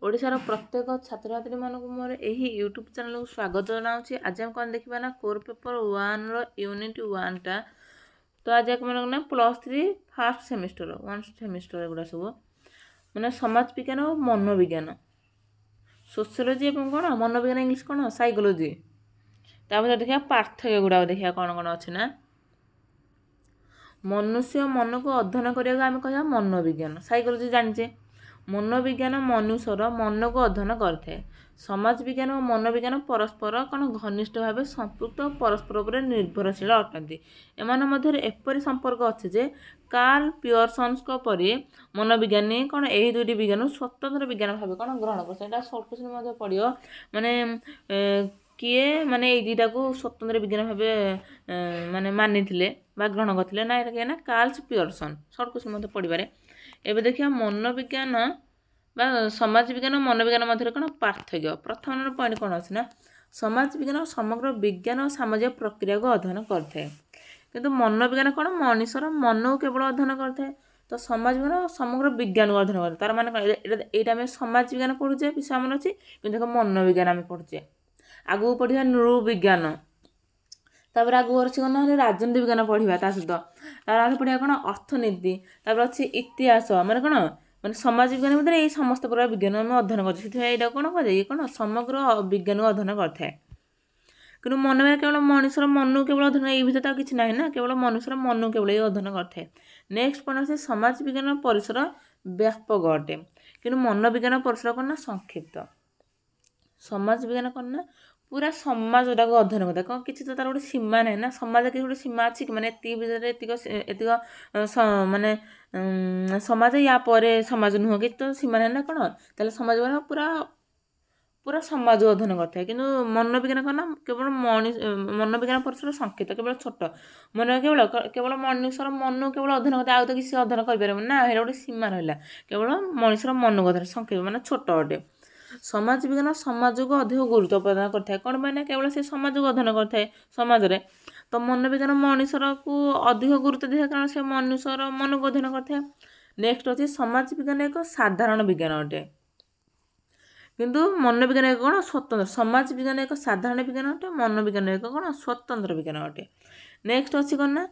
ओडिशार प्रत्येक छात्र छात्री मानक मोर यही यूट्यूब चैनल को स्वागत जनाऊँगी। आज हम कौन देखा ना कोर पेपर 1 यूनिट 1 टा। तो आज एक मन ना +3 फास्ट सेमिस्टर 1 सेमिस्टर एगुड़ा सब मैंने समाज विज्ञान और मनोविज्ञान सोशियोलॉजी कौन मनोविज्ञान इंग्लिश कौन साइकोलॉजी तापर देखिए पार्थक्य गुड़ा देखिए कौन कौन अच्छे ना मनुष्य मन को अध्ययन करने आम कह मनोविज्ञान साइकोलॉजी जानिचे मनोविज्ञान मनुष्यर मन को अध्ययन करते समाज विज्ञान और मनोविज्ञान परस्पर कौन घनिष्ठ भाव संपृक्त परस्पर पर निर्भरशील अटंती एमान मध्य एपरी संपर्क अच्छे जे कार्ल पियर्सन्स परी मनोविज्ञानी कौन यही दुईटी विज्ञान स्वतंत्र विज्ञान भाव कौन ग्रहण कर सर्ट क्वेश्चन पड़ो माने किए माने ये दुईटा को स्वतंत्र विज्ञान भाव माने मानी ग्रहण करते ना ये कार्ल पियर्सन सर्ट क्वेश्चन पढ़वे एवं देखिए मनोविज्ञान समाज विज्ञान और मनोविज्ञान मध्य कौन पार्थक्य प्रथम पॉइंट कौन अच्छे ना समाज विज्ञान समग्र विज्ञान और सामाजिक प्रक्रिया को अध्ययन करते किंतु मनोविज्ञान कौन मनुष्यर मन को केवल अध्ययन करते तो समाज विज्ञान समग्र विज्ञान को अध्ययन करते तार माने यहाँ समाज विज्ञान पढ़ुचे विषय आम अच्छी कि देख मनोविज्ञान आम पढ़ुचे आगू पढ़ा नृविज्ञान तापर आगू अच्छी कौन ना राजनीति विज्ञान पढ़ा सहित तार पढ़ा कौन अर्थनीति तापर अच्छी इतिहास माने कौन माने समाज विज्ञान मध्य ये समस्त प्रकार विज्ञान आम अध्ययन करते कौन कह कौन समग्र विज्ञान को अध्ययन करते कि मनोविज्ञान केवल मनुष्यर मन को केवल अध्ययन ये भितर किसी ना ना केवल मनुष्यर मन को केवल ये अध्ययन करते नेक्स्ट पॉइंट अच्छे समाज विज्ञान परिसर व्यापक अटे कि मनोविज्ञान परिसर कौन ना संक्षिप्त समाज विज्ञान कौन ना पूरा समाज को अध्ययन करता कौन किसी तो तार गोटे सीमा ना ना समाज कि गोटे सीमा अच्छी कि मैंने एतिक माने समाज या पर समाज नुह कि तो सीमा ना कौन ताले समाज पूरा पूरा समाज को अध्ययन करता है कि मनोविज्ञान कौन ना केवल मनोविज्ञान परिसर संक्षिप्त केवल छोट मन केवल केवल मनुष्यर मन केवल अध्ययन करते आउ तो किसी अध्ययन कर ना ये गोटे सीमा रहा केवल मनुष्यर मन को अध्ययन संक्षिप्त माने छोट अटे समाज विज्ञान समाज को अधिक गुरुत्व प्रदान करता है कौन मैंने केवल से समाज को अध्ययन करता है समाज रे तो मनोविज्ञान मनुष्यर को अधिक गुरुत्व दिए कारण से मनुष्यर मन को अध्ययन करता है नेक्स्ट अच्छे समाज विज्ञान एक साधारण विज्ञान अटे किंतु मनोविज्ञान एक कौन स्वतंत्र समाज विज्ञान एक साधारण विज्ञान अटे मनोविज्ञान एक कौन स्वतंत्र विज्ञान अटे नेक्स्ट अच्छी कौन ना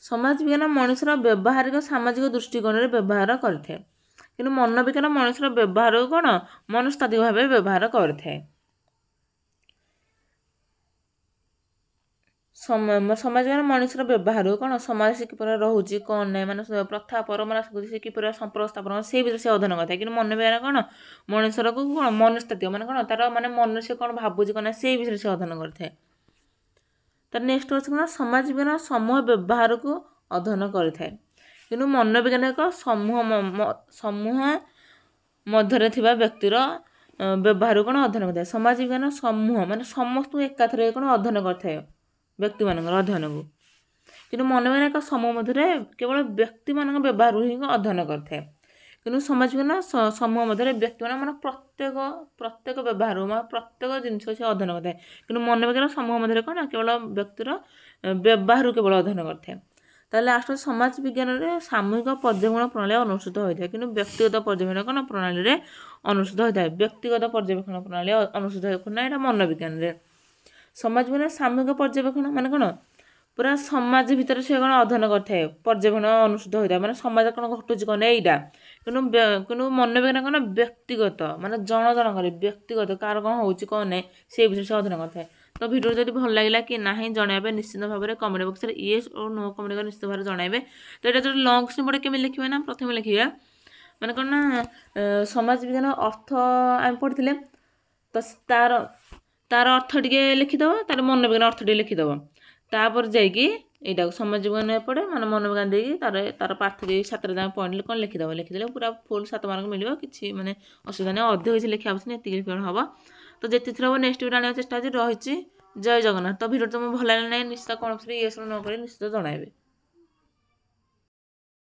समाज विज्ञान मनुष्यर व्यावहारिक सामाजिक दृष्टिकोण में व्यवहार करते कि मनोविज्ञान मनुष्यर व्यवहार कौन मनस्तात्विक भाव व्यवहार करते समाज विज्ञान मनुष्यर व्यवहार कौन समाज से किपर रोचे कौन ना माने प्रथा परंपरा से किपर संपर्क स्थापन से भीतर से अध्ययन करता है कि मनोविज्ञान कौन मनुष्यर को कौन मनस्तात्विक माने कौन तार माने मनुष्य कौन भावुची कौन से विषय से अध्ययन करता है तार नेक्स्ट अच्छे कौन समाज विज्ञान समूह व्यवहार को अध्ययन करता है कि मनोविज्ञान एक समूह मध्य थिबा व्यक्तिर व्यवहार कौन अध्ययन करता है समाज विज्ञान समूह माने समस्त एकाथरे कौन अध्ययन करता है व्यक्ति मान अध्ययन को कि मनोविज्ञान एक समूह मध्य केवल व्यक्ति मान व्यवहार ही अध्ययन करता है कि समाज विज्ञान समूह मध्य व्यक्ति मान प्रत्येक प्रत्येक व्यवहार प्रत्येक जिनस से अध्ययन करता है कि मनोविज्ञान समूह मध्य कौन केवल व्यक्तिर व्यवहार केवल अध्ययन करता है ताले लास्ट समाज विज्ञान में सामूहिक पर्यवेक्षण प्रणाली अनुष्ठित होता है कि व्यक्तिगत पर्यवेक्षण प्रणाली में अनुष्ठित होता है व्यक्तिगत पर्यवेक्षण प्रणाली अनुष्ठित होना यहाँ मनोविज्ञान में समाज विज्ञान सामूहिक पर्यवेक्षण माने कौन पूरा समाज भितर से कौन अध्ययन करता है पर्यवेक्षण अनुष्ठित होता है माने समाज कौन घटुची कौन यहाँ कि मनोविज्ञान कौन व्यक्तिगत माने जन जन कर व्यक्तिगत कार कौन होची कौन नहीं से विषय से अध्ययन करता है तो वीडियो जब भल लगे कि ना जनइबे निश्चित भाव में कमेंट बॉक्स में येस और नो कमेंट कर निश्चित भाव जनइबे तो यहाँ जो लंग क्वेश्चन पड़े केमी लिखे ना प्रथम लिखा मैंने कौन ना समाज विज्ञान अर्थ आम पढ़ी तो तार तार अर्थ टे लिखिदेव तार मनोविज्ञान अर्थ टे लिखिदेव तापर जा समाज विज्ञान एपटे मैंने मनोविज्ञान देकी तार तार पार्थक्य 7 पॉइंट कौन लिखिदेव पूरा फुल 7 मार्क मिले किसी मैंने असुविधा नहीं अधिक किसी लिखा आवश्यक नहीं लिखा हम तो जिते थर हम नेक्स्ट वीडियो आने चेष्टा रही जय जगन्नाथ तो वीडियो तुम भल लगे ना निश्चित कौन ये नो कर निश्चित जनइबे।